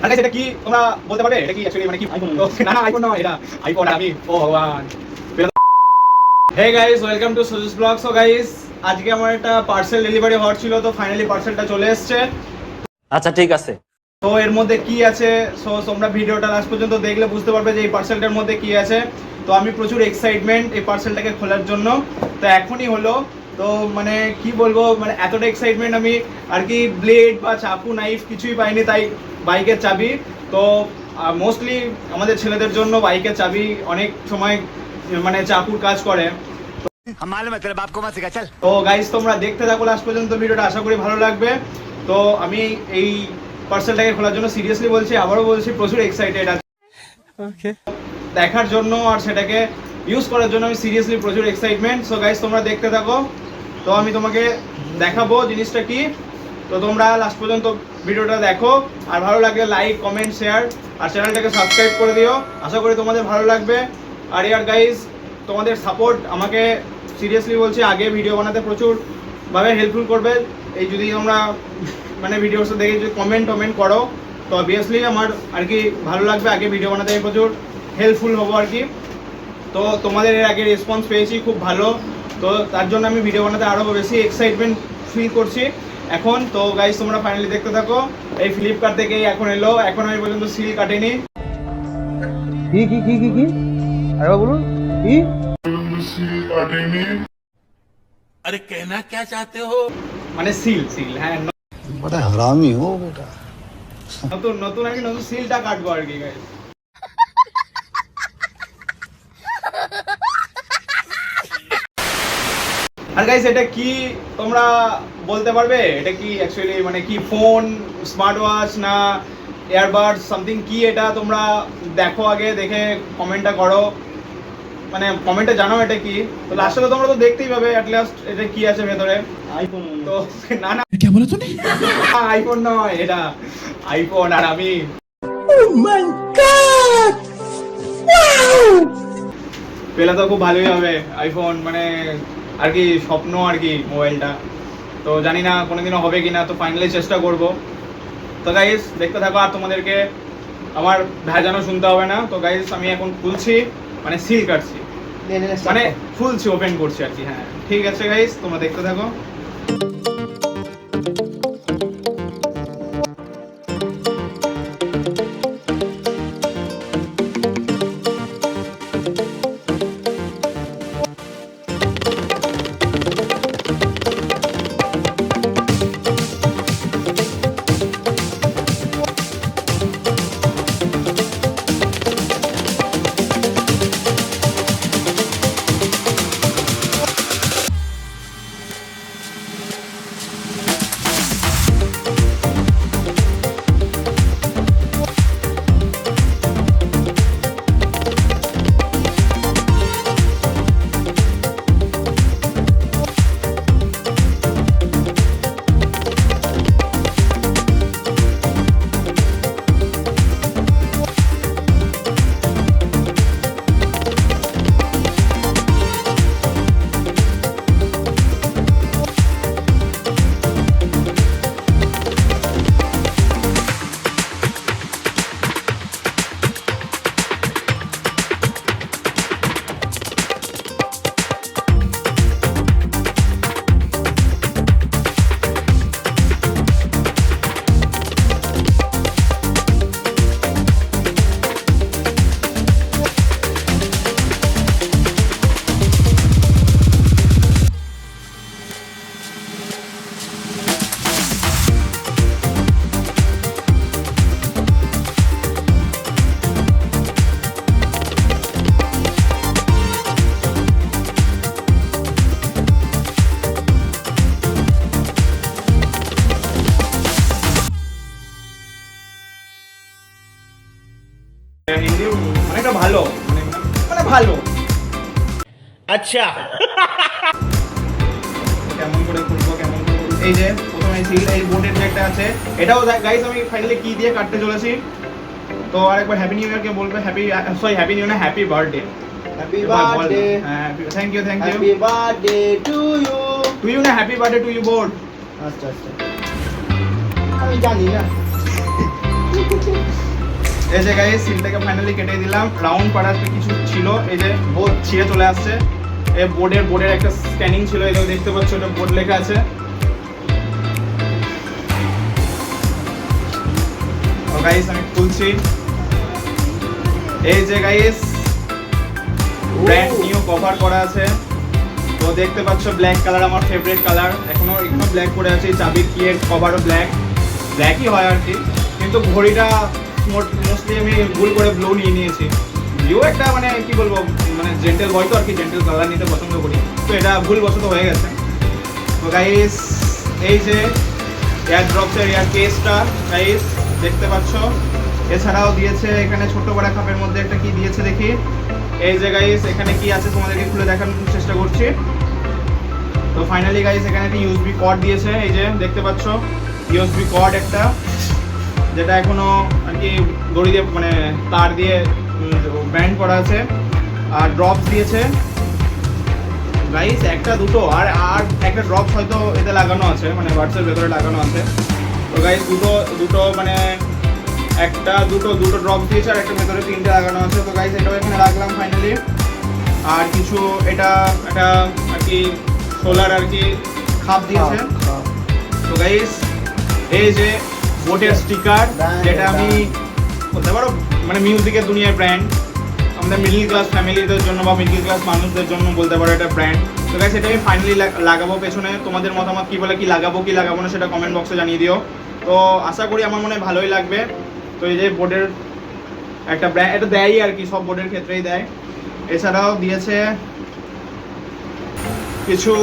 আর guys এটা কি তোমরা বলতে পারবে এটা কি অ্যাকচুয়ালি মানে কি আইফোন? না না আইফোন নয়, এটা আইফোন। আর আমি ও ভগবান। হে গাইস, ওয়েলকাম টু সুজুস ব্লগ। সো গাইস, আজকে আমার একটা পার্সেল ডেলিভারি হওয়ার ছিল, তো ফাইনালি পার্সেলটা চলে এসেছে। আচ্ছা ঠিক আছে। তো এর মধ্যে কি আছে, সো তোমরা ভিডিওটা লাস্ট পর্যন্ত দেখলে বুঝতে পারবে যে এই পার্সেলটার মধ্যে কি আছে। তো আমি প্রচুর এক্সাইটমেন্ট এই পার্সেলটাকে খোলার জন্য। তো এখনই হলো, তো মানে কি বলবো, মানে এতটা এক্সাইটমেন্ট আমি আর কি ব্লেড বা চাকু নাইফ কিছুই পাইনি, তাই বাইকের চাবি। তো মোস্টলি আমাদের ছেলেদের জন্য বাইকের চাবি অনেক সময় মানে চাকুর কাজ করে। তো গাইস তোমরা দেখতে থাকো লাস্ট পর্যন্ত ভিডিওটা, আশা করি ভালো লাগবে। তো আমি এই পার্সেলটাকে খোলার জন্য সিরিয়াসলি বলছি, আবারও বলছি, প্রচুর এক্সাইটেড আছি দেখার জন্য, আর সেটাকে ইউজ করার জন্য আমি সিরিয়াসলি প্রচুর এক্সাইটমেন্ট। সো গাইস তোমরা দেখতে থাকো, তো আমি তোমাকে দেখাবো জিনিসটা কি। তো তোমরা লাস্ট পর্যন্ত ভিডিওটা দেখো, আর ভালো লাগলে লাইক কমেন্ট শেয়ার আর চ্যানেলটাকে সাবস্ক্রাইব করে দিও। আশা করি তোমাদের ভালো লাগবে। আর ইয়ার গাইস, তোমাদের সাপোর্ট আমাকে সিরিয়াসলি বলছি আগে ভিডিও বানাতে প্রচুরভাবে হেল্পফুল করবে। এই যদি তোমরা মানে ভিডিওসটা দেখে যদি কমেন্ট করো, তো অবভিয়াসলি আমার আর কি ভালো লাগবে, আগে ভিডিও বানাতে আমি প্রচুর হেল্পফুল হবো আর কি। তো তোমাদের এর আগে রেসপন্স পেয়েছি খুব ভালো, তো তার জন্য আমি ভিডিও বানাতে আরও বেশি এক্সাইটমেন্ট ফিল করছি এখন। তো গাইস তোমরা ফাইনালি দেখতে থাকো। এই ফ্লিপকার্ট থেকেই এখন এলো, এখন আমি পর্যন্ত সিল কাটেনি। কি আরে বলুন কি अरे कहना क्या चाहते हो? মানে সিল হ্যাঁ, बड़ा हरामी हो बेटा। নতুন আর কি, নতুন সিলটা কাটবো আর কি গাইস। আর গাইস এটা কি তোমরা বলতে পারবে এটা কি অ্যাকচুয়ালি মানে কি ফোন, স্মার্ট ওয়াচ না এয়ারবাডস সামথিং? কি এটা তোমরা দেখো, আগে দেখে কমেন্টটা করো, মানে কমেন্টে জানাও এটা কি। তো লাস্টে তো তোমরা তো দেখতেই পাবে অ্যাট লাস্ট এটা কি আছে ভেতরে। আইফোন তো না না क्या बोला तूने? আইফোন নয়, এটা আইফোন। আর আমি পেলে তো খুব ভালোই হবে আইফোন, মানে আর কি স্বপ্ন আর কি মোবাইলটা। তো জানি না কোনোদিনও হবে কিনা, তো ফাইনালি চেষ্টা করব। তো গাইস দেখতে থাকো, আর তোমাদেরকে আমার ভেজানো শুনতে হবে না। তো গাইস আমি এখন খুলছি, মানে সিল কাটছি, মানে খুলছি, ওপেন করছি আর কি। হ্যাঁ ঠিক আছে গাইস, তোমরা দেখতে থাকো। হিন্দি অনেকটা ভালো, মানে ভালো। अच्छा কেমন করে খুলবো, কেমন করে খুলবো? এই যে প্রথমে সিল, এই বোর্ডের যে একটা আছে, এটাও গাইস আমি ফাইনালি কি দিয়ে কাটতে চলেছি। তো আরেকবার হ্যাপি নিউ ইয়ার কে বলবে, হ্যাপি হ্যাপি নিউ না, হ্যাপি বার্থডে। হ্যাপি বার্থডে হ্যাঁ thank you happy birthday to you না, happy birthday to you board. আচ্ছা আমি জানি না এই যে গাইস সিলটাকে ফাইনালি কেটে দিলাম। রাউন্ড পাড়া কিছু ছিল, এই যে বোর্ড ছিঁড়ে চলে আসছে। এই বোর্ডের একটা স্ক্যানিং ছিল, এই দেখতে পাচ্ছ ওটা বোর্ড লেখা আছে। তো গাইস আমি খুলছি। এই যে গাইস ব্র্যান্ড নিউ কভার করা আছে। তো দেখতে পাচ্ছ ব্ল্যাক কালার আমার ফেভারিট কালার, এখনো ব্ল্যাক করে আছে। চাবির কি এর কভারও ব্ল্যাকই হয় আর কি, কিন্তু ঘড়িটা মোস্টলি আমি ভুল করে ব্লু নিয়ে নিয়েছি। ব্লু একটা মানে কি বলবো, মানে জেন্টেল বয় তো আর কি, জেন্টেল কালার নিতে পছন্দ করি, তো এটা ভুলবশত হয়ে গেছে। তো গাইস এই যে এয়ার ড্রপসের এয়ার কেসটা গাইস দেখতে পাচ্ছ। এছাড়াও দিয়েছে এখানে ছোট্ট বড় কাপের মধ্যে একটা কি দিয়েছে দেখি। এই যে গাইস এখানে কি আছে তোমাদেরকে খুলে দেখানোর চেষ্টা করছি। তো ফাইনালি গাইস এখানে একটা ইউএসবি কর্ড দিয়েছে, এই যে দেখতে পাচ্ছ ইউএসবি কর্ড একটা, যেটা এখনো আর কি দড়ি দিয়ে মানে তার দিয়ে ব্যান্ড করা আছে। আর ড্রপস দিয়েছে গাইস একটা দুটো, আর একটা ড্রপস হয়তো এতে লাগানো আছে, মানে বাটসের ভেতরে লাগানো আছে। তো গাইস দুটো মানে একটা দুটো ড্রপ দিয়েছে, আর একটা ভেতরে তিনটে লাগানো আছে। তো গাইস এটাও এখানে রাখলাম ফাইনালি। আর কিছু এটা একটা আর কি সোলার আর কি খাপ দিয়েছে। তো গাইস এই যে বোটের স্টিকার, যেটা আমি বলতে পারো মানে মিউজিকের দুনিয়ার ব্র্যান্ড, আমাদের মিডল ক্লাস ফ্যামিলিদের জন্য বা মিডল ক্লাস মানুষদের জন্য বলতে পারো এটা ব্র্যান্ড। তো গাইস এটা আমি ফাইনালি লাগাবো পেছনে। তোমাদের মতামত কি বলে, কি লাগাবো না সেটা কমেন্ট বক্সে জানিয়ে দিও। তো আশা করি আমার মনে হয় ভালোই লাগবে। তো এই যে বোর্ডের একটা ব্র্যান্ড, এটা দেয়ই আর কি, সব বোর্ডের ক্ষেত্রেই দেয়। এছাড়াও দিয়েছে কিছু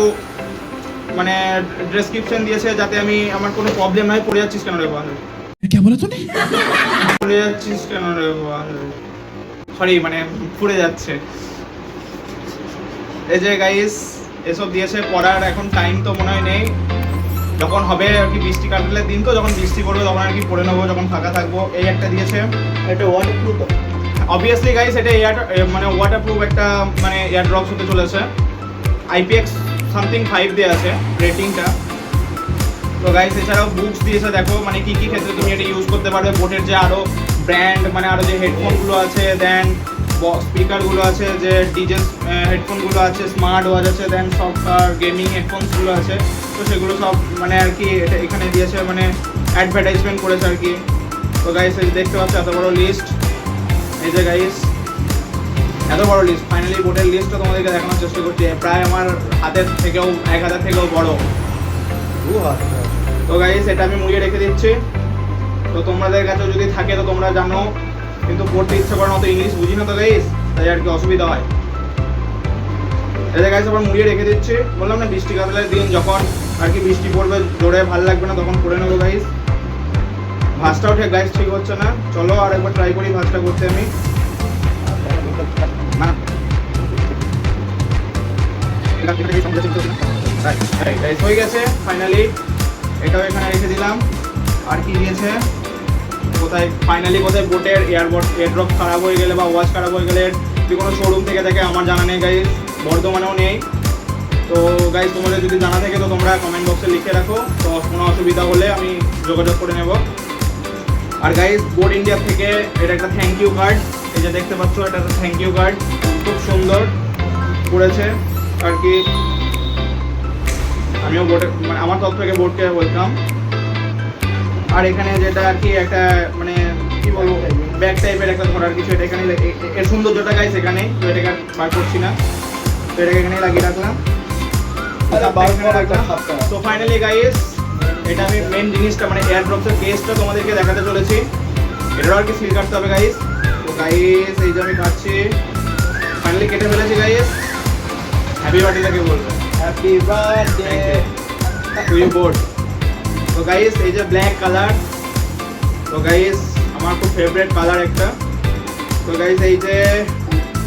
মানে ডেসক্রিপশন দিয়েছে, যাতে আমি আমার কোনো প্রবলেম নাই। পড়ে যাচ্ছিস কেন রে বল, পড়ে যাচ্ছিস কেন রে বল, সরি মানে পুড়ে যাচ্ছে। এই যে গাইস এসব দিয়েছে পড়ার, এখন টাইম তো মনে হয় নেই, যখন হবে আর কি বৃষ্টি কাটলের দিন, তো যখন বৃষ্টি পড়বে তখন আর কি পড়ে নেবো যখন ফাঁকা থাকবো। এই একটা দিয়েছে, এটা ওয়াটারপ্রুফ অবভিয়াসলি গাইস এটা মানে ওয়াটারপ্রুফ একটা মানে এয়ার ড্রপস হতে চলেছে। IPX সামথিং 5 দেওয়া আছে রেটিংটা। তো গাইস এছাড়াও বুকস দিয়েছে, দেখো মানে কি কি ক্ষেত্রে তুমি এটা ইউজ করতে পারবে। বোটের যে আরো ব্র্যান্ড মানে আরো যে হেডফোনগুলো আছে, দেন স্পিকারগুলো আছে, যে ডিজে হেডফোনগুলো আছে, স্মার্ট ওয়াচ আছে, দেন সফটওয়্যার গেমিং হেডফোনসগুলো আছে। তো সেগুলো সব মানে আর কি এটা এখানে দিয়েছে, মানে অ্যাডভার্টাইজমেন্ট করেছে আর কি। তো গাইস এই দেখতে পাচ্ছ এত বড় লিস্ট, এই যে গাইস এত বড় লিস্ট। ফাইনালি বোটের লিস্টটা তোমাদেরকে দেখানোর চেষ্টা করছি, প্রায় আমার হাতের থেকেও 1000 থেকেও বড়। তো গাইস এটা আমি মুড়িয়ে রেখে দিচ্ছি। তো তোমাদের কাছেও যদি থাকে তো তোমরা জানো, কিন্তু পড়তে ইচ্ছা করে না, তো ইংলিশ বুঝি না তো গাইস, তাই আর কি অসুবিধা হয়। এই যে গাইস আবার মুড়িয়ে রেখে দিচ্ছি, বললাম না বৃষ্টি কাতলের দিন যখন আর কি বৃষ্টি পড়বে জোরে ভালো লাগবে না, তখন পড়ে নেবো গাইস। ভাঁজটাও ঠিক গাইস ঠিক হচ্ছে না, চলো আর একবার ট্রাই করি ভাঁজটা করতে আমি। না হয়ে গেছে ফাইনালি, এটাও এখানে রেখে দিলাম। আর কি দিয়েছে কোথায়, ফাইনালি কোথায় বোটের এয়ারড্রপ খারাপ হয়ে গেলে বা ওয়াচ খারাপ হয়ে গেলে যদি কোনো শোরুম থেকে থাকে, আমার জানা নেই গাইস, বর্ধমানেও নেই। তো গাইস তোমাদের যদি জানা থাকে তো তোমরা কমেন্ট বক্সে লিখে রাখো, তো কোনো অসুবিধা হলে আমি যোগাযোগ করে নেব। আর গাইস বোট ইন্ডিয়া থেকে এটা একটা থ্যাংক ইউ কার্ড, এই যে দেখতে পাচ্ছ এটা একটা থ্যাংক ইউ কার্ড, খুব সুন্দর করেছে আর কি। আমিও বোটে মানে আমার তরফ থেকে বোটকে ওয়েলকাম। আর এখানে যেটা আর কি একটা মানে কি বলবো ব্যাগ টাইপের একটা ধরার কিছু, এটা এখানে এর সৌন্দর্যটা গাইস এখানে, তো এটাকে বার করছি না, তো এটাকে এখানেই লাগিয়ে রাখলাম। তো ফাইনালি গাইস এটা আমি মেন জিনিসটা মানে এয়ারড্রপসের কেসটা তোমাদেরকে দেখাতে চলেছি, এটাও আর কি সিল কাটতে হবে গাইস। তো গাইস এই যে আমি কাটছি, ফাইনালি কেটে ফেলেছি গাইস। হ্যাপি বার্থডে বলবো, happy birthday to you boat. তো গাইস এই যে ব্ল্যাক কালার, তো গাইস আমার খুব ফেভারিট কালার একটা। তো গাইস এই যে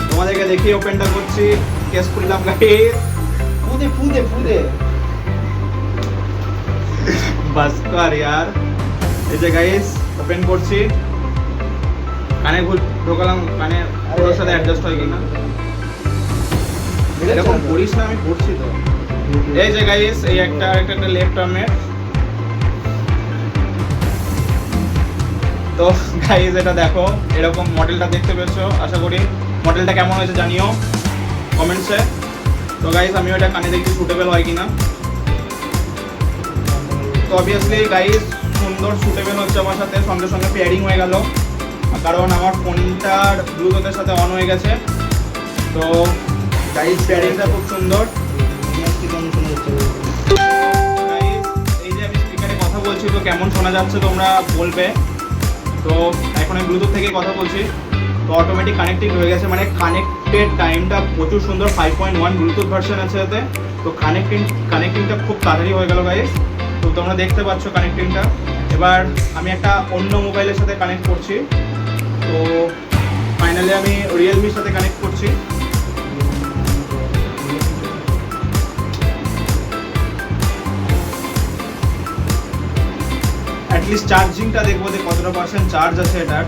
তোমাদেরকে দেখি ওপেনটা করছি, কেস খুললাম গাইস, ফুদে ফুদে ফুদে বাস কর ইয়ার। এই যে গাইস ওপেন করছি, কানে ঢোকালাম, কানে ওর সাথে অ্যাডজাস্ট হয় কিনা এরকম করিস না, আমি করছি তো। এই যে গাইস এই একটা লেফট আর্মের, তো গাইজ এটা দেখো, এরকম মডেলটা দেখতে পেয়েছো, আশা করি মডেলটা কেমন হয়েছে জানিও কমেন্টসে। তো গাইজ আমিও এটা কানে দেখতে সুটেবল হয় কিনা। তো অবভিয়াসলি গাইজ সুন্দর সুটেবল হচ্ছে আমার সাথে, সঙ্গে সঙ্গে পেয়ারিং হয়ে গেল, কারণ আমার ফোনটার ব্লুটুথের সাথে অন হয়ে গেছে। তো গাইজ পেয়ারিংটা খুব সুন্দর। Guys, এই যে আমি স্পিকারে কথা বলছি তো কেমন শোনা যাচ্ছে তোমরা বলবে। তো এখন আমি ব্লুটুথ থেকে কথা বলছি, তো অটোমেটিক কানেক্টিং হয়ে গেছে, মানে কানেক্টেড টাইমটা প্রচুর সুন্দর। 5.1 ব্লুটুথ ভার্সন আছে এতে, তো কানেক্টিংটা খুব তাড়াতাড়ি হয়ে গেল গাইস। তো তোমরা দেখতে পাচ্ছ কানেক্টিংটা। এবার আমি একটা অন্য মোবাইলের সাথে কানেক্ট করছি, তো ফাইনালি আমি রিয়েলমির সাথে কানেক্ট করছি। অ্যাটলিস্ট চার্জিংটা দেখবো যে কতটা পার্সেন্ট চার্জ আছে এটার।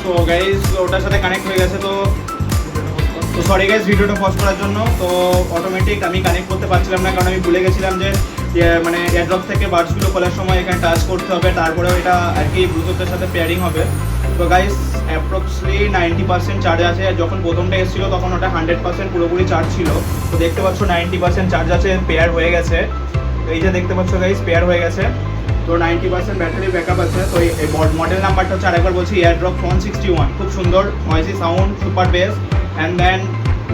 তো গাইজ ওটার সাথে কানেক্ট হয়ে গেছে। তো সরি গাইজ ভিডিওটা পজ করার জন্য। তো অটোমেটিক আমি কানেক্ট করতে পারছিলাম না, কারণ আমি ভুলে গেছিলাম যে মানে এয়ারড্রপ থেকে বাডসগুলো খোলার সময় এখানে টাচ করতে হবে, তারপরেও এটা আর কি ব্লুটুথের সাথে পেয়ারিং হবে। তো গাইজ অ্যাপ্রক্সলি 90% চার্জ আছে। যখন প্রথমটা এসেছিলো তখন ওটা 100% পুরোপুরি চার্জ ছিল। তো দেখতে পাচ্ছ 90% চার্জ আছে, পেয়ার হয়ে গেছে। এই যে দেখতে পাচ্ছ গাইজ পেয়ার হয়ে গেছে। তো 90% ব্যাটারি ব্যাকআপ আছে। তো এই মডেল নাম্বারটা হচ্ছে আরেকবার বলছি, এয়ারড্রপ 161। খুব সুন্দর noisy sound, super bass, and then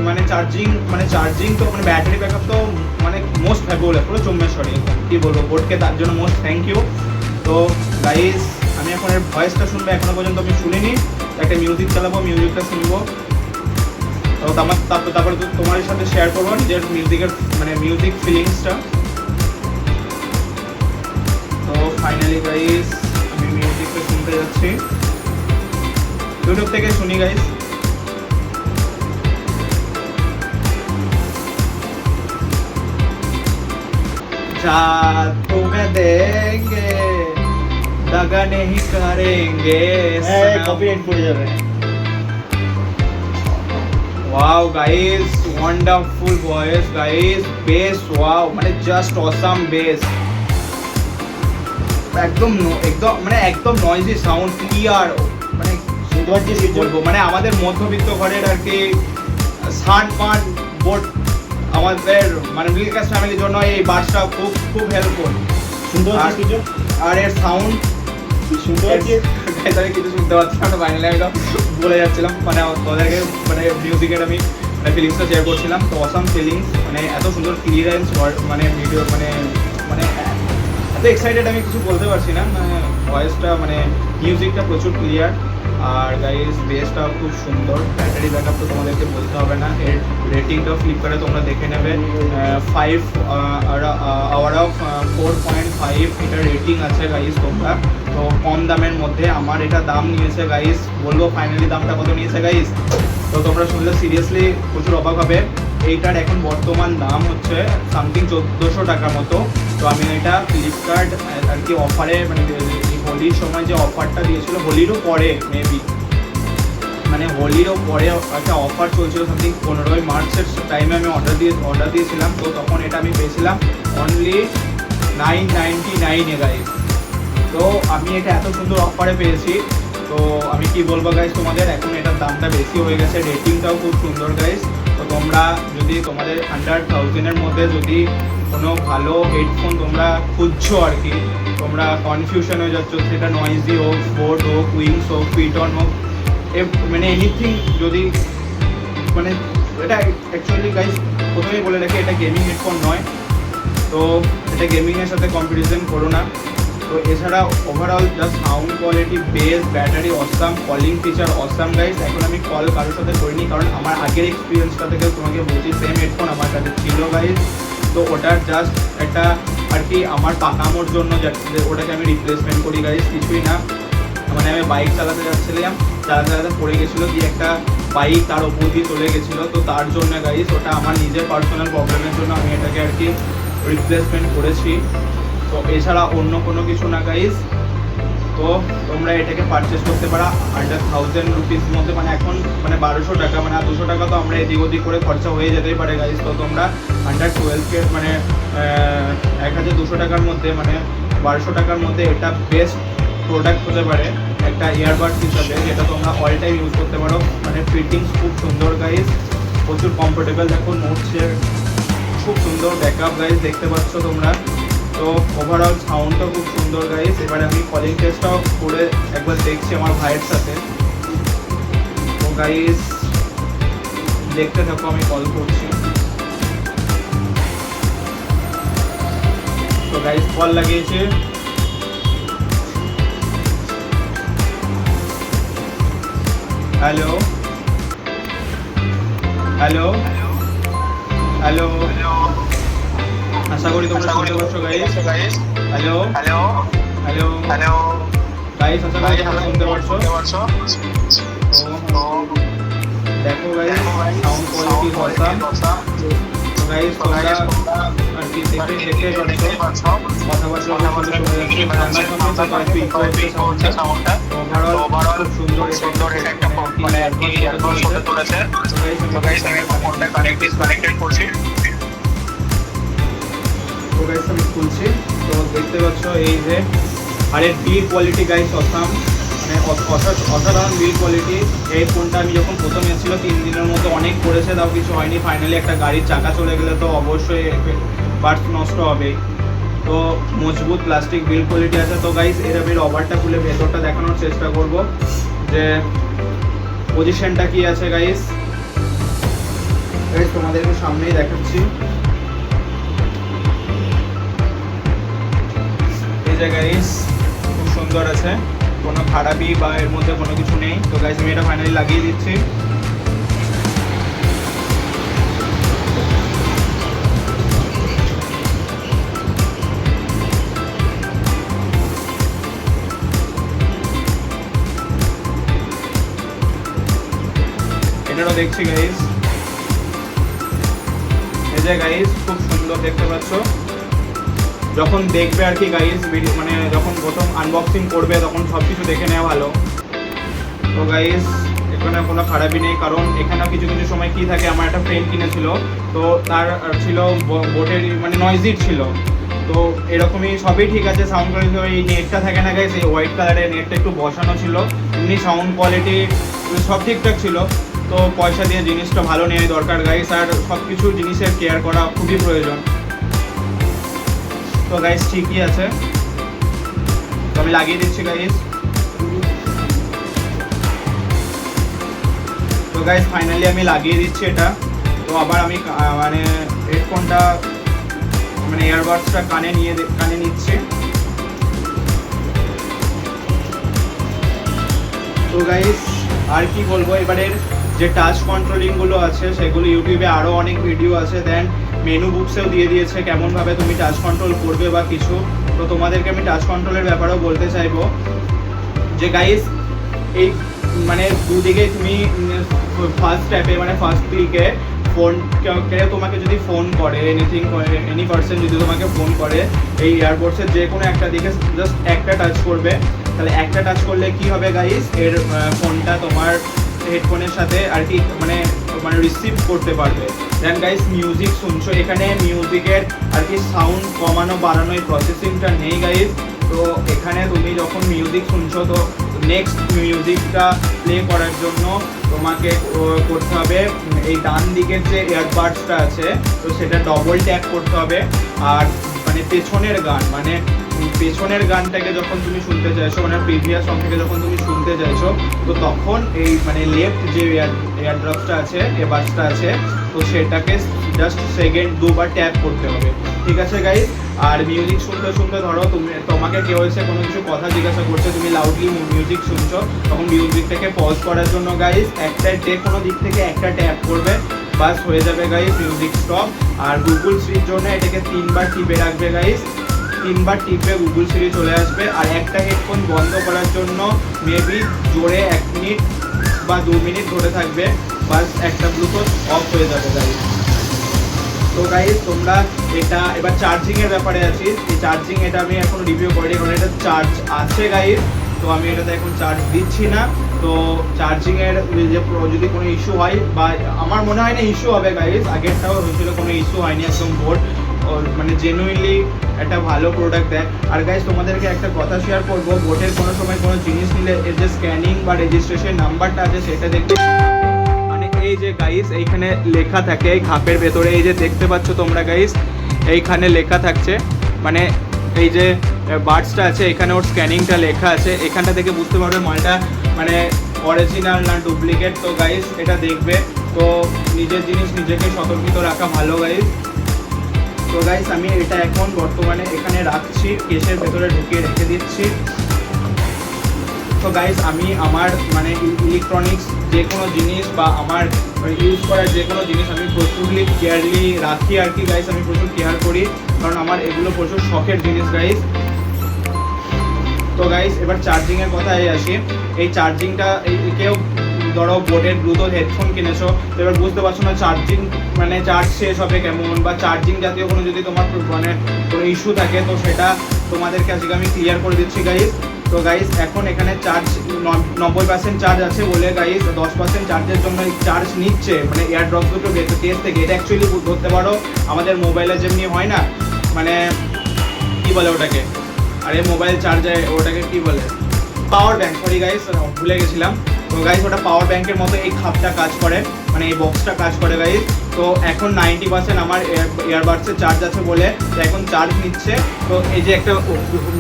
মানে চার্জিং তো মানে ব্যাটারি ব্যাকআপ তো মানে মোস্ট ফেভারেবল, পুরো চম্মেশ্বরী কী বলবো বোর্ডকে, তার জন্য মোস্ট থ্যাংক ইউ। তো গাইজ আমি এখন এর ভয়েসটা শুনবো, এখনো পর্যন্ত আমি শুনিনি। একটা মিউজিক চালাবো, মিউজিকটা শুনবো, তো তারপরে তোমার সাথে শেয়ার করবো নিজের মিউজিকের মানে মিউজিক ফিলিংসটা। তো ফাইনালি গাইজ আমি মিউজিকটা শুনতে যাচ্ছি, ইউটিউব থেকে শুনি গাইজ। तुम्हें देंगे दगा नहीं करेंगे। কপিরাইট পড়ে যাবে। Wow guys, wonderful voice guys, bass wow, মানে just awesome bass, একদম নয়েজি সাউন্ড, ক্লিয়ার, মানে কি বলবো মানে আমাদের মধ্যবিত্ত ঘরের আর কি স্মার্ট বোর্ড, আমাদের মানে মিডল ক্লাস ফ্যামিলির জন্য এই বাসটা খুব হেল্পফুল। সুন্দর কিছু আর এর সাউন্ড সুন্দর আছে। আমি কিছু শুনতে পাচ্ছিলাম না, ফাইনালি আমি বলে যাচ্ছিলাম, মানে তোদেরকে মানে মিউজিকের আমি ফিলিংসটা শেয়ার করছিলাম। তো অসাম ফিলিংস, মানে এত সুন্দর ক্লিয়ারেন্স, মানে ভিডিও মানে এত এক্সাইটেড আমি কিছু বলতে পারছি না। মানে ভয়েসটা মানে মিউজিকটা প্রচুর ক্লিয়ার, আর গাইস বেসটাও খুব সুন্দর। ব্যাটারি ব্যাকআপ তো তোমাদেরকে বলতে হবে না, এর রেটিংটাও ফ্লিপকার্টে তোমরা দেখে নেবে। 5 আওয়ার অফ 4.5 এটা রেটিং আছে গাইস তোমরা। তো কম দামের মধ্যে আমার এটা দাম নিয়েছে গাইস, বলবো ফাইনালি দামটা কত নিয়েছে গাইস, তো তোমরা শুনলে সিরিয়াসলি প্রচুর অবাক হবে। এইটার এখন বর্তমান দাম হচ্ছে সামথিং 1400 টাকার মতো। তো আমি এটা ফ্লিপকার্ট আর কি অফারে, মানে হোলির সময় যে অফারটা দিয়েছিল, হোলিরও পরে মেবি, মানে হোলিরও পরে একটা অফার চলছিল, সামথিং 15ই মার্চের টাইমে আমি অর্ডার দিয়েছিলাম। তো তখন এটা আমি পেয়েছিলাম অনলি 999 গাইস। তো আমি এটা এত সুন্দর অফারে পেয়েছি, তো আমি কি বলবো গাইস তোমাদের, এখন এটার দামটা বেশি হয়ে গেছে, রেটিংটাও খুব সুন্দর গাইস। তো তোমরা যদি তোমাদের 100,000-এর মধ্যে যদি কোনো ভালো হেডফোন তোমরা খুঁজছো আর কি, তোমরা কনফিউশন হয়ে যাচ্ছ, সেটা নয়েজি হোক, বোট হোক, উইংস হোক, পিটন হোক, মানে এনিথিং, যদি মানে এটা অ্যাকচুয়ালি গাইস প্রথমেই বলে রাখি, এটা গেমিং হেডফোন নয়, তো এটা গেমিংয়ের সাথে কম্পিটিশন করো না। তো এছাড়া overall just sound quality, base, battery awesome, calling feature awesome guys. এখন আমি কল কারোর সাথে করিনি, কারণ আমার আগের এক্সপিরিয়েন্সটা থেকে তোমাকে বলছি, সেম হেডফোন আমার কাছে ছিল গাইস। তো ওটার জাস্ট একটা আর কি আমার পাকামোর জন্য ওটাকে আমি রিপ্লেসমেন্ট করি গাইস, কিছুই না। মানে আমি বাইক চালাতে যাচ্ছিলাম, চালাতে পড়ে গেছিলো, দিয়ে একটা বাইক তার ওপর দিয়ে চলে গেছিলো, তো তার জন্য গাইস ওটা আমার নিজের পার্সোনাল প্রবলেমের জন্য আমি এটাকে আর কি রিপ্লেসমেন্ট করেছি। তো এছাড়া অন্য কোনো কিছু না গাইস। তো তো তোমরা এটাকে পারচেস করতে পারো আন্ডার 1000 রুপিস মধ্যে, মানে এখন মানে 1200 টাকা, মানে আর 200 টাকা তো আমরা এদিক ওদিক করে খরচা হয়ে যেতেই পারে গাইস। তো তোমরা আন্ডার 12K মানে 1200 টাকার মধ্যে, মানে 1200 টাকার মধ্যে এটা বেস্ট প্রোডাক্ট হতে পারে একটা ইয়ারবাডস হিসাবে, যেটা তোমরা অল টাইম ইউজ করতে পারো। মানে ফিটিংস খুব সুন্দর গাইস, প্রচুর কমফোর্টেবল। দেখো নোটসের খুব সুন্দর ব্যাকআপ গাইস, দেখতে পাচ্ছ তোমরা। তো ওভারঅল সাউন্ডটাও খুব সুন্দর গাইস। এবারে আমি কলিং টেস্টটাও করে একবার দেখছি আমার ভাইয়ের সাথে। তো গাইস দেখতে থাকো, আমি কল করছি। তো গাইস কল লাগিয়েছে। হ্যালো হ্যালো হ্যালো, আশা করি তোমরা শুনতে পাচ্ছ guys. Hello hello hello hello guys, আশা করি তোমরা শুনতে পাচ্ছ। তো দেখো গাইস সাউন্ড কোয়ালিটি অসাম। তো গাইস তোমরা আর কি দেখতে পাচ্ছ কথাবার্তা শুনতে শোনা যাচ্ছে, সামনাসামনি তো একটু ইকো হচ্ছে সাউন্ডটা। তো ওভারঅল খুব সুন্দর, এটা একটা মানে আর কি ইয়ারবাডস হতে চলেছে। তো গাইস আমি ফোনটা কানেক্টেড করছি। তো গাইস আমি খুলছি। তো দেখতে পাচ্ছ এই যে, আরে বিল্ড কোয়ালিটি গাইস অসাম, মানে অসাধারণ বিল্ড কোয়ালিটি। এই ফোনটা আমি যখন প্রথম এসেছিল 3 দিনের মতো অনেক করেছে, তাও কিছু হয়নি। ফাইনালি একটা গাড়ির চাকা চলে গেলে তো অবশ্যই পার্টস নষ্ট হবেই। তো মজবুত প্লাস্টিক বিল্ড কোয়ালিটি আছে। তো গাইস এর রবারটা খুলে ভেতরটা দেখানোর চেষ্টা করব যে পজিশনটা কি আছে গাইস। গাইস তোমাদেরকে সামনেই দেখাচ্ছি। এই যে গাইস খুব সুন্দর আছে, কোনো খারাপই বা এর মধ্যে কোনো কিছু নেই। তো গাইস আমি এটা ফাইনালি লাগিয়ে দিচ্ছি। এটারও দেখছি গাইস। এই যে গাইস খুব সুন্দর দেখতে পাচ্ছ। যখন দেখবে আর কি গাইস ভিডিও, মানে যখন প্রথম আনবক্সিং করবে তখন সব কিছু দেখে নেওয়া ভালো। তো গাইস এখানে কোনো খারাপই নেই, কারণ এখানে কিছু কিছু সময় কি থাকে, আমার একটা ফ্রেন্ড কিনেছিল, তো তার ছিল বোটের মানে নয়েজির ছিল। তো এরকমই সবই ঠিক আছে, সাউন্ড কোয়ালিটি। এই নেটটা থাকে না গাইস, এই হোয়াইট কালারের নেটটা একটু বসানো ছিল, এমনি সাউন্ড কোয়ালিটি সব ঠিকঠাক ছিল। তো পয়সা দিয়ে জিনিসটা ভালো নেওয়াই দরকার গাইস, আর সব কিছু জিনিসের কেয়ার করা খুবই প্রয়োজন। তো গাইস ঠিকই আছে, তো আমি লাগিয়ে দিচ্ছি গাইস। তো গাইস ফাইনালি আমি লাগিয়ে দিচ্ছি এটা। তো আবার আমি মানে হেডফোনটা মানে ইয়ারবাডসটা কানে নিচ্ছি। তো গাইস আর কি বলবো, এবারের যে টাচ কন্ট্রোলিংগুলো আছে সেগুলো ইউটিউবে আরও অনেক ভিডিও আছে, দেন মেনু বুকসেও দিয়ে দিয়েছে কেমনভাবে তুমি টাচ কন্ট্রোল করবে বা কিছু। তো তোমাদেরকে আমি টাচ কন্ট্রোলের ব্যাপারেও বলতে চাইবো যে গাইস এই মানে দুদিকে তুমি ফার্স্ট স্টেপে মানে ফার্স্ট ক্লিকে ফোন তোমাকে যদি ফোন করে এনি পার্সন যদি তোমাকে ফোন করে এই এয়ারপোর্টসের যে কোনো একটা দিকে জাস্ট একটা টাচ করবে, তাহলে একটা টাচ করলে কি হবে গাইস, এর ফোনটা তোমার হেডফোনের সাথে আর কি মানে রিসিভ করতে পারবে। দেন গাইস মিউজিক শুনছো, এখানে মিউজিকের আর কি সাউন্ড কমানো বাড়ানো এই প্রসেসিংটা নেই গাইস। তো এখানে তুমি যখন মিউজিক শুনছো, তো নেক্সট মিউজিকটা প্লে করার জন্য তোমাকে করতে হবে এই ডান দিকের যে ইয়ারবাডসটা আছে, তো সেটা ডবল ট্যাপ করতে হবে। আর মানে পেছনের গানটাকে যখন তুমি শুনতে চাইছো, মানে প্রিভিয়াস সং থেকে যখন তুমি শুনতে চাইছো, তো তখন এই মানে লেফট যে ইয়ারড্রপসটা আছে, ইয়ারবাডসটা আছে, তো সেটাকে জাস্ট সেকেন্ড দুবার ট্যাপ করতে হবে, ঠিক আছে গাইস। আর মিউজিক শুনতে শুনতে ধরো তোমাকে কেউ এসে কোনো কিছু কথা জিজ্ঞাসা করছে, তুমি লাউডলি মিউজিক শুনছো, তখন মিউজিকটাকে পজ করার জন্য গাইস যে কোনো দিক থেকে একটা ট্যাপ করবে, বাস হয়ে যাবে গাইস মিউজিক স্টপ। আর গুগল সিরির জন্য এটাকে 3বার টিপে রাখবে গাইস, 3বার টিপে গুগল সিরি চলে আসবে। আর একটা হেডফোন বন্ধ করার জন্য মেবি জোরে 1 মিনিট বা 2 মিনিট ধরে থাকবে, বাস একটা ব্লুটুথ অফ হয়ে যাবে গাইস। তো গাইস তোমরা এটা এবার চার্জিংয়ের ব্যাপারে আছি। এই চার্জিং এটা আমি এখনো রিভিউ করিনি, কারণ এটা চার্জ আছে গাইস, তো আমি এটাতে এখন চার্জ দিচ্ছি না। তো চার্জিংয়ের যে যদি কোনো ইস্যু হয়, বা আমার মনে হয় না ইস্যু হবে গাইস, আগেরটাও হয়েছিল, কোনো ইস্যু হয়নি, একদম বোর্ড মানে জেনুইনলি একটা ভালো প্রোডাক্ট দেয়। আর গাইস তোমাদেরকে একটা কথা শেয়ার করবো, বোটের কোনো সময় কোনো জিনিস নিলে এর যে স্ক্যানিং বা রেজিস্ট্রেশন নাম্বারটা আছে সেটা দেখতে, মানে এই যে গাইস এইখানে লেখা থাকে এই খাপের ভেতরে, এই যে দেখতে পাচ্ছ তোমরা গাইস, এইখানে লেখা থাকছে, মানে এই যে বার্ডসটা আছে এখানে ওর স্ক্যানিংটা লেখা আছে, এখানটা থেকে বুঝতে পারবে মালটা মানে অরিজিনাল না ডুপ্লিকেট। তো গাইস এটা দেখবে, তো নিজের জিনিস নিজেকে সতর্কিত রাখা ভালো গাইস। তো গাইস আমি এটা এখন বর্তমানে এখানে রাখছি, কেসের ভেতরে ঢুকিয়ে রেখে দিচ্ছি। তো গাইস আমি আমার মানে ইলেকট্রনিক্স যে কোনো জিনিস বা আমার ইউজ করার যে কোনো জিনিস আমি প্রচুরলি কেয়ারলি রাখি আর কি গাইস, আমি প্রচুর কেয়ার করি, কারণ আমার এগুলো প্রচুর শখের জিনিস গাইস। তো গাইস এবার চার্জিংয়ের কথায় আসি। এই চার্জিংটা কেউ ধরো বোটের ব্লুটুথ হেডফোন কিনেছো, তো এবার বুঝতে পারছো না চার্জিং মানে চার্জ শেষ হবে কেমন, বা চার্জিং জাতীয় কোনো যদি তোমার মানে কোনো ইস্যু থাকে, তো সেটা তোমাদেরকে আজকে আমি ক্লিয়ার করে দিচ্ছি গাইস। তো গাইস এখন এখানে চার্জ 90% চার্জ আছে বলে গাইস 10% চার্জের জন্য চার্জ নিচ্ছে, মানে এয়ারড্রপ দুটো কেস থেকে। এটা অ্যাকচুয়ালি ধরতে পারো আমাদের মোবাইলে যেমনি হয় না, মানে কি বলে ওটাকে, আরে মোবাইল চার্জার ওটাকে কি বলে, পাওয়ার ব্যাংক, সরি গাইস ভুলে গেছিলাম। তো গাইস ওটা পাওয়ার ব্যাংকের মতো এই খাপটা কাজ করে, মানে এই বক্সটা কাজ করে গাইস। তো এখন 90% আমার ইয়ারবাডসের চার্জ আছে বলে এখন চার্জ নিচ্ছে। তো এই যে একটা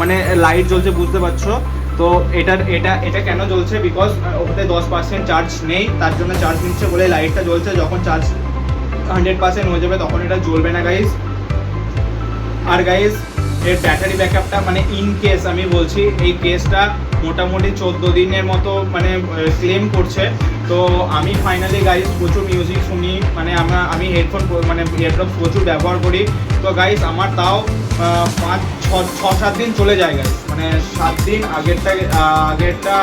মানে লাইট জ্বলছে বুঝতে পারছো, তো এটা কেন জ্বলছে, বিকজ ওটাতে 10% চার্জ নেই, তার জন্য চার্জ নিচ্ছে বলে লাইটটা জ্বলছে। যখন চার্জ 100% হয়ে যাবে তখন এটা জ্বলবে না গাইস। আর গাইস এর ব্যাটারি ব্যাকআপটা মানে ইন কেস আমি বলছি, এই কেসটা মোটামুটি 14 দিনের মতো মানে ক্লেম করছে। তো আমি ফাইনালি গাইস প্রচুর মিউজিক শুনি, মানে আমি হেডফোন মানে ইয়ারড্রপস প্রচুর ব্যবহার করি। তো গাইস আমার তাও 5-6-7 দিন চলে যায় গাইস, মানে 7 দিন আগেরটা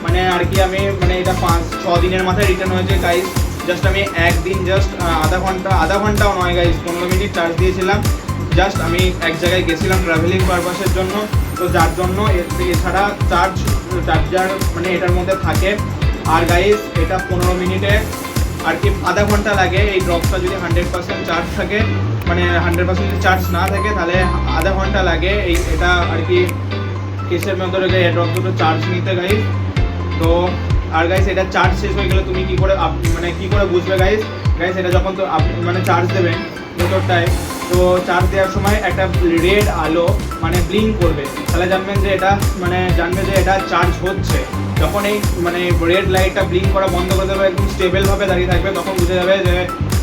মানে আর কি আমি মানে এটা 5-6 দিনের মাথায় রিটার্ন হয়েছে গাইস। জাস্ট আমি একদিন জাস্ট আধা ঘন্টাও নয় গাইস, 15 মিনিট চার্জ দিয়েছিলাম। জাস্ট আমি এক জায়গায় গেছিলাম ট্রাভেলিং পারপাসের জন্য, তো যার জন্য এছাড়া চার্জার মানে এটার মধ্যে থাকে। আর গাইস এটা 15 মিনিটে আর কি আধা ঘন্টা লাগে। এই ড্রপটা যদি 100% চার্জ থাকে, মানে 100% চার্জ না থাকে তাহলে আধা ঘন্টা লাগে এটা আর কি কেসের মধ্যে রেখে এই ড্রপ দুটো চার্জ নিতে গাইস। তো আর গাইস এটা চার্জ শেষ হয়ে গেলে তুমি কি করে বুঝবে গাইস এটা যখন তো আপনি মানে চার্জ দেবেন মোটরটায়, তো চার্জ দেওয়ার সময় একটা রেড আলো মানে ব্লিঙ্ক করবে, তাহলে জানবেন যে এটা চার্জ হচ্ছে। যখন এই মানে রেড লাইটটা ব্লিঙ্ক করা বন্ধ করে দেবে, একদম স্টেবলভাবে দাঁড়িয়ে থাকবে, তখন বুঝে যাবে যে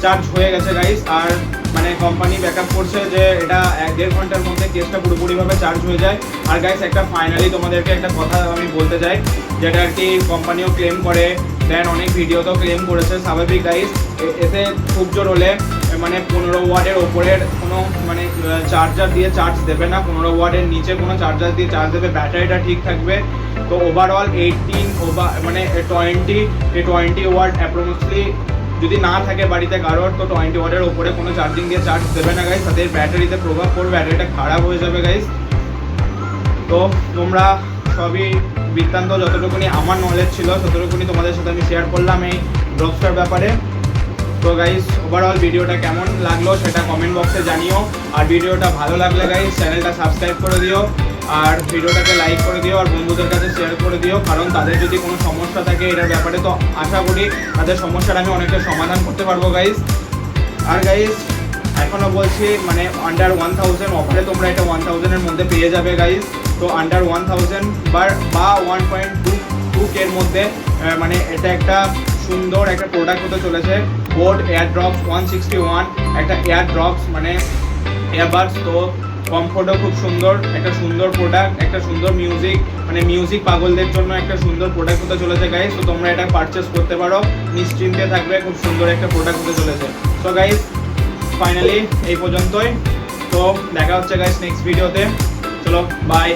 চার্জ হয়ে গেছে গাইস। আর মানে কোম্পানি ব্যাকআপ করছে যে এটা 1-1.5 ঘন্টার মধ্যে কেসটা পুরোপুরিভাবে চার্জ হয়ে যায়। আর গাইস একটা ফাইনালি তোমাদেরকে একটা কথা আমি বলতে চাই, যেটা আর কি কোম্পানিও ক্লেম করে, দেন অনেক ভিডিওতেও ক্লেম করেছে। স্বাভাবিক গাইস এতে খুব জোর হলে মানে 15 ওয়াটের ওপরের কোনো মানে চার্জার দিয়ে চার্জ দেবে না, 15 ওয়াটের নিচে কোনো চার্জার দিয়ে চার্জ দেবে, ব্যাটারিটা ঠিক থাকবে। তো ওভারঅল 18 মানে 20 ওয়াট অ্যাপ্রক্সিমেটলি যদি না থাকে বাড়িতে কারোর, তো 20 ওয়াটের ওপরে কোনো চার্জিং দিয়ে চার্জ দেবে না গাইস, তাদের ব্যাটারিতে প্রভাব পড়বে, ব্যাটারিটা খারাপ হয়ে যাবে গাইস। তো তোমরা সবই বৃত্তান্ত যতটুকুনি আমার নলেজ ছিল ততটুকুনি তোমাদের সাথে আমি শেয়ার করলাম এই ড্রপসটার ব্যাপারে। তো গাইস ওভারঅল ভিডিওটা কেমন লাগলো সেটা কমেন্ট বক্সে জানিও। আর ভিডিওটা ভালো লাগলে গাইস চ্যানেলটা সাবস্ক্রাইব করে দিও, আর ভিডিওটাকে লাইক করে দিও, আর বন্ধুদের কাছে শেয়ার করে দিও, কারণ তাদের যদি কোনো সমস্যা থাকে এটার ব্যাপারে তো আশা করি তাদের সমস্যাটা আমি অনেকটা সমাধান করতে পারবো গাইস। আর গাইস এখনও বলছি মানে আন্ডার 1000 অফারে তোমরা এটা 1000-এর মধ্যে পেয়ে যাবে গাইস। তো আন্ডার 1000 বা 1.2K এর মধ্যে মানে এটা একটা সুন্দর একটা প্রোডাক্ট হতে চলেছে, বোট এয়ারড্রপস 161, একটা এয়ারড্রপস মানে এয়ারবাডস। তো কমফোর্টও খুব সুন্দর, একটা সুন্দর প্রোডাক্ট, একটা সুন্দর মিউজিক পাগলদের জন্য একটা সুন্দর প্রোডাক্ট হতে চলেছে গাইস। তো তোমরা এটা পারচেস করতে পারো, নিশ্চিন্তে থাকবে, খুব সুন্দর একটা প্রোডাক্ট হতে চলেছে। তো গাইস ফাইনালি এই পর্যন্তই, তো দেখা হচ্ছে গাইস নেক্সট ভিডিওতে, চলো বাই।